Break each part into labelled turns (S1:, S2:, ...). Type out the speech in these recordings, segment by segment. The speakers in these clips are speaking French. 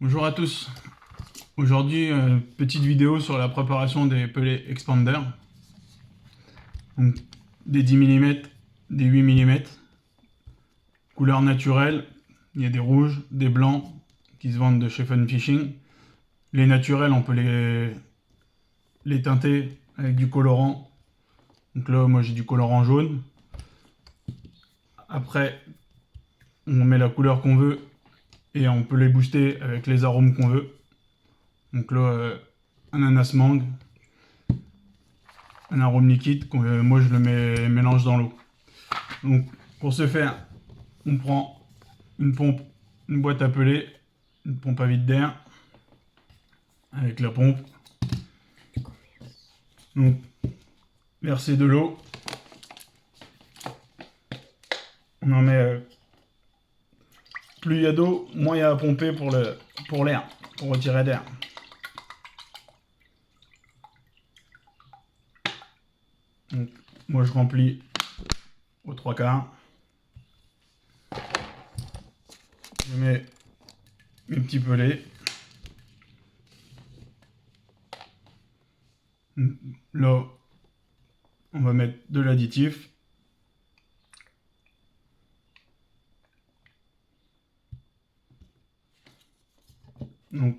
S1: Bonjour à tous. Aujourd'hui, petite vidéo sur la préparation des pelets expander. Donc, des 10 mm, des 8 mm, couleur naturelle. Il y a des rouges, des blancs qui se vendent de chez Fun Fishing. Les naturels, on peut les teinter avec du colorant. Donc là, moi j'ai du colorant jaune. Après, on met la couleur qu'on veut et on peut les booster avec les arômes qu'on veut. Donc là, ananas mangue, un arôme liquide, moi je le mélange dans l'eau. Donc pour ce faire, on prend une pompe, une boîte à peler, une pompe à vide d'air, avec la pompe. Donc verser de l'eau, on en met, plus il y a d'eau, moins il y a à pomper pour l'air, pour retirer d'air. Donc moi je remplis aux 3/4. Je mets mes petits pelets. Là, on va mettre de l'additif. Donc,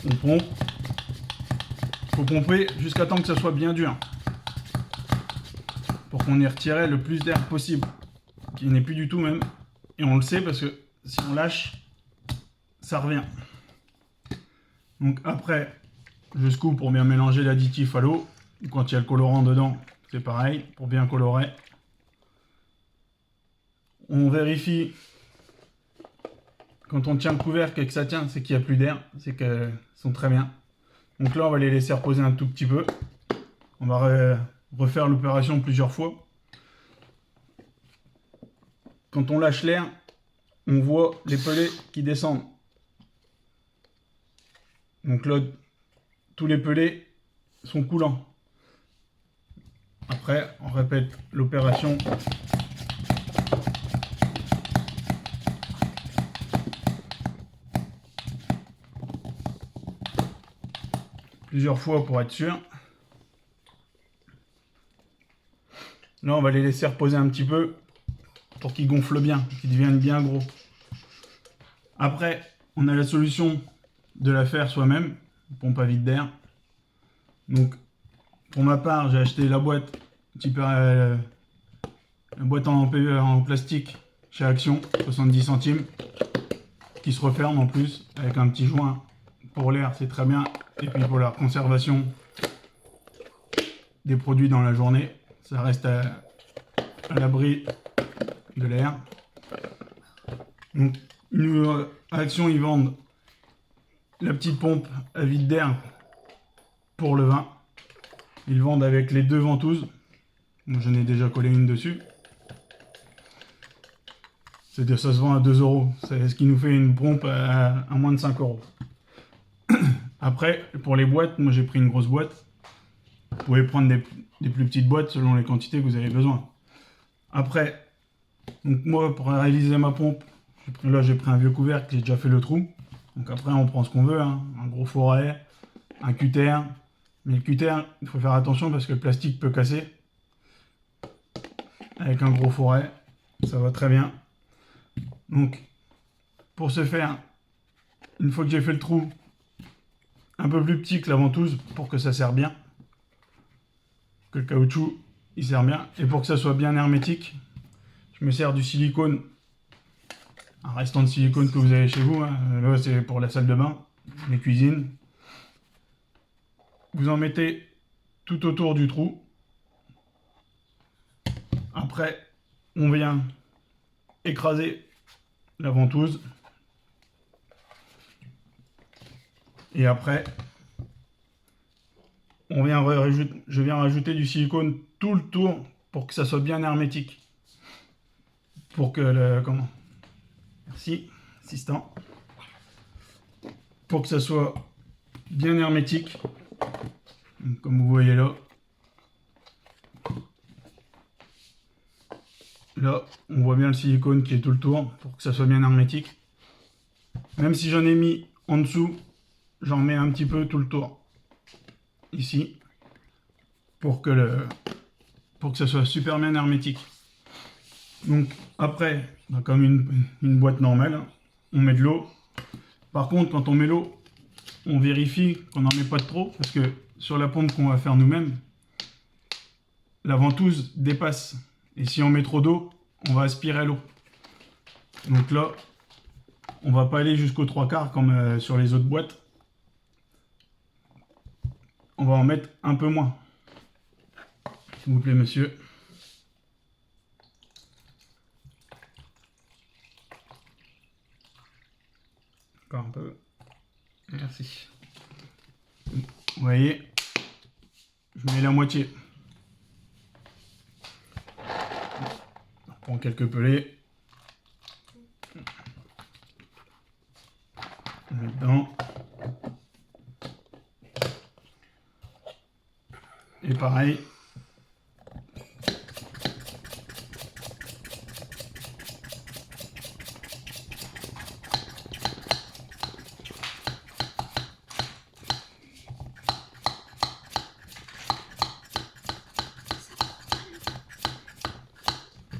S1: on pompe. Il faut pomper jusqu'à temps que ça soit bien dur. Pour qu'on y retire le plus d'air possible. Qu'il n'y en ait plus du tout même. Et on le sait parce que si on lâche, ça revient. Donc après, je secoue pour bien mélanger l'additif à l'eau. Quand il y a le colorant dedans, c'est pareil, pour bien colorer. On vérifie, quand on tient le couvercle et que ça tient, c'est qu'il n'y a plus d'air, c'est qu'elles sont très bien. Donc là, on va les laisser reposer un tout petit peu. On va refaire l'opération plusieurs fois. Quand on lâche l'air, on voit les pelets qui descendent. Donc là, tous les pelets sont coulants. Après, on répète l'opération. Plusieurs fois pour être sûr. Là, on va les laisser reposer un petit peu pour qu'ils gonflent bien, qu'ils deviennent bien gros. Après, on a la solution de la faire soi-même, pompe à vide d'air. Donc, pour ma part, j'ai acheté la boîte, la boîte en plastique chez Action, 70 centimes, qui se referme en plus avec un petit joint pour l'air, c'est très bien. Et puis pour la conservation des produits dans la journée, ça reste à l'abri de l'air. Donc, Action, ils vendent la petite pompe à vide d'air pour le vin. Ils vendent avec les deux ventouses. Moi, j'en ai déjà collé une dessus. Ça se vend à 2 €. C'est ce qui nous fait une pompe à moins de 5 €. Après, pour les boîtes, moi j'ai pris une grosse boîte. Vous pouvez prendre des plus petites boîtes selon les quantités que vous avez besoin. Après, donc moi pour réaliser ma pompe, j'ai pris un vieux couvercle, j'ai déjà fait le trou. Donc après on prend ce qu'on veut, hein. Un gros foret, un cutter. Mais le cutter, il faut faire attention parce que le plastique peut casser. Avec un gros foret, ça va très bien. Donc pour ce faire, une fois que j'ai fait le trou, un peu plus petit que la ventouse pour que ça serre bien. Que le caoutchouc il sert bien. Et pour que ça soit bien hermétique, je me sers du silicone. Un restant de silicone que vous avez chez vous. Hein. Là c'est pour la salle de bain, les cuisines. Vous en mettez tout autour du trou. Après, on vient écraser la ventouse. Et après, je viens rajouter du silicone tout le tour pour que ça soit bien hermétique. Pour que Merci, assistant. Pour que ça soit bien hermétique. Donc, comme vous voyez là. Là, on voit bien le silicone qui est tout le tour pour que ça soit bien hermétique. Même si j'en ai mis en dessous, j'en mets un petit peu tout le tour. Ici. Pour que ça soit super bien hermétique. Donc après, comme une boîte normale, hein, on met de l'eau. Par contre, quand on met l'eau, on vérifie qu'on n'en met pas de trop, parce que sur la pompe qu'on va faire nous-mêmes, la ventouse dépasse. Et si on met trop d'eau, on va aspirer l'eau. Donc là, on va pas aller jusqu'aux 3/4 comme sur les autres boîtes. On va en mettre un peu moins. S'il vous plaît, monsieur. Encore un peu. Merci. Vous voyez, je mets la moitié. On prend quelques pelés. On met dedans. Et pareil.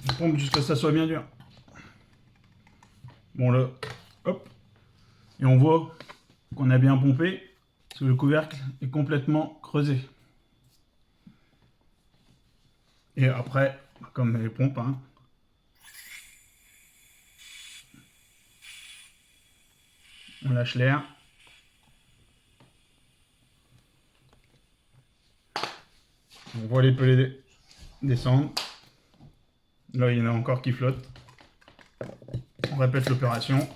S1: On pompe jusqu'à ce que ça soit bien dur. Bon là, hop. Et on voit qu'on a bien pompé, parce que le couvercle est complètement creusé. Et après, comme les pompes, hein, on lâche l'air. On voit les pelés descendre. Là, il y en a encore qui flottent. On répète l'opération.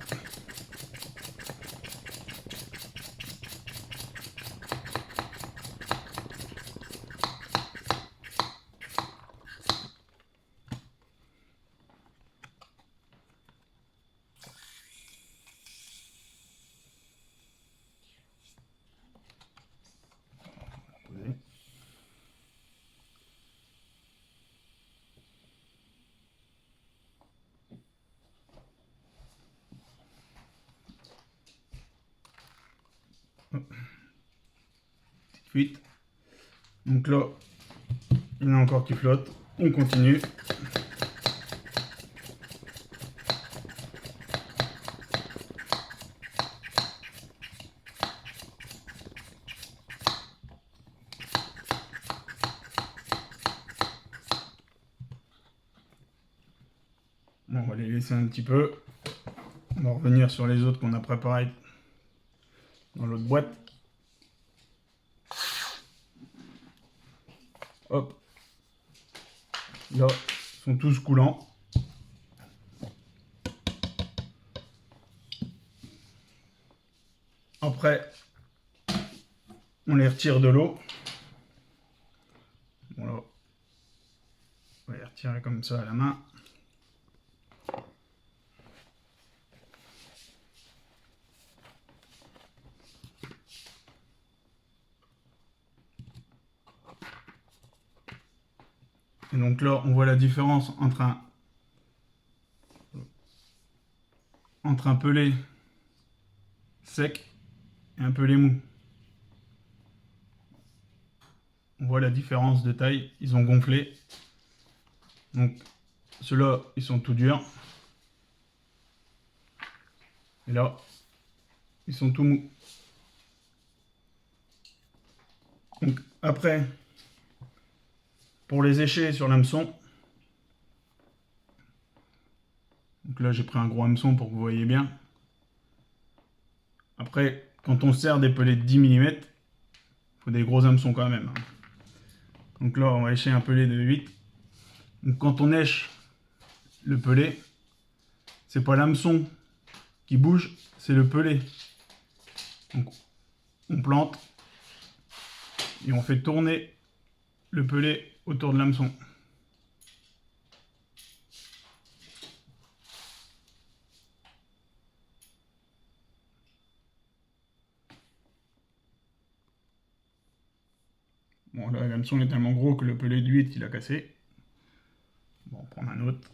S1: Petite fuite. Donc là, il y en a encore qui flottent. On continue. Bon, on va les laisser un petit peu. On va revenir sur les autres qu'on a préparés dans l'autre boîte. Hop. Là, ils sont tous coulants. Après, on les retire de l'eau. Bon, là, on va les retirer comme ça à la main. Et donc là, on voit la différence entre un pelé sec et un pelé mou. On voit la différence de taille, ils ont gonflé. Donc ceux-là, ils sont tout durs. Et là, ils sont tout mous. Donc après, pour les écher sur l'hameçon, donc là j'ai pris un gros hameçon pour que vous voyez bien. Après, quand on sert des pelés de 10 mm, il faut des gros hameçons quand même. Donc là, on va écher un pelé de 8. Donc quand on èche le pelé, c'est pas l'hameçon qui bouge, c'est le pelé. Donc on plante et on fait tourner le pelé autour de l'hameçon. Bon là, l'hameçon est tellement gros que le pelé de 8 il a cassé. Bon, on va prendre un autre.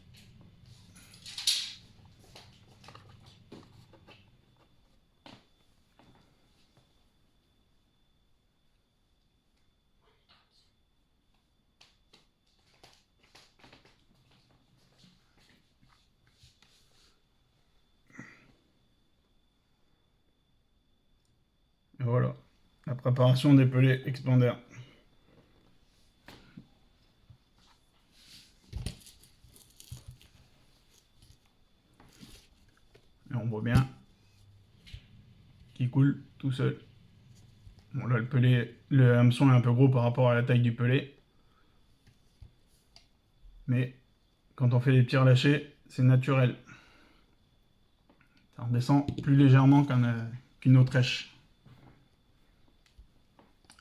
S1: préparation des pelés expander. Et on voit bien qu'il coule tout seul. Bon là le hameçon est un peu gros par rapport à la taille du pelé. Mais quand on fait des petits relâchés, c'est naturel. Ça redescend plus légèrement qu'une autre èche.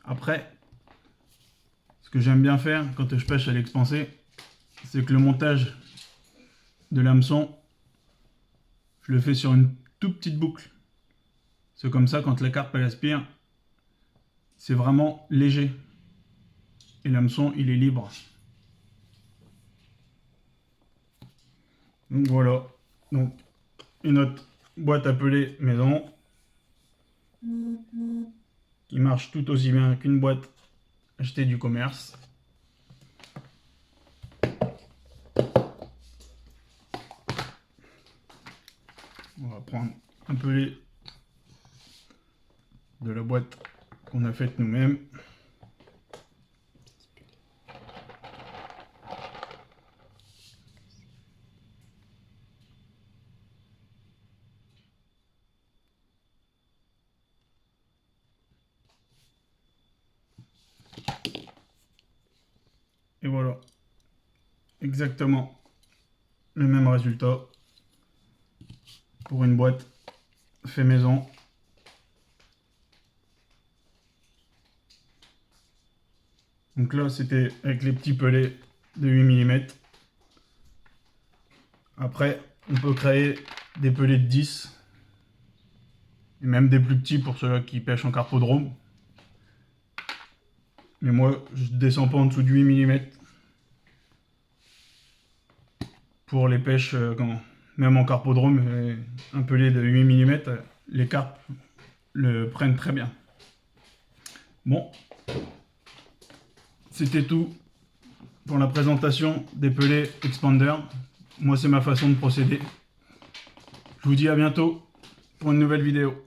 S1: Après, ce que j'aime bien faire quand je pêche à l'expansé, c'est que le montage de l'hameçon, je le fais sur une toute petite boucle. C'est comme ça, quand la carpe elle aspire, c'est vraiment léger. Et l'hameçon, il est libre. Donc voilà. Donc, une autre boîte à pelés maison qui marche tout aussi bien qu'une boîte achetée du commerce. On va prendre un pelé de la boîte qu'on a faite nous-mêmes. Et voilà, exactement le même résultat pour une boîte fait maison. Donc là, c'était avec les petits pelés de 8 mm. Après, on peut créer des pelés de 10 et même des plus petits pour ceux qui pêchent en carpodrome. Mais moi, je descends pas en dessous de 8 mm pour les pêches, même en carpodrome, un pelé de 8 mm, les carpes le prennent très bien. Bon, c'était tout pour la présentation des pelés expander. Moi, c'est ma façon de procéder. Je vous dis à bientôt pour une nouvelle vidéo.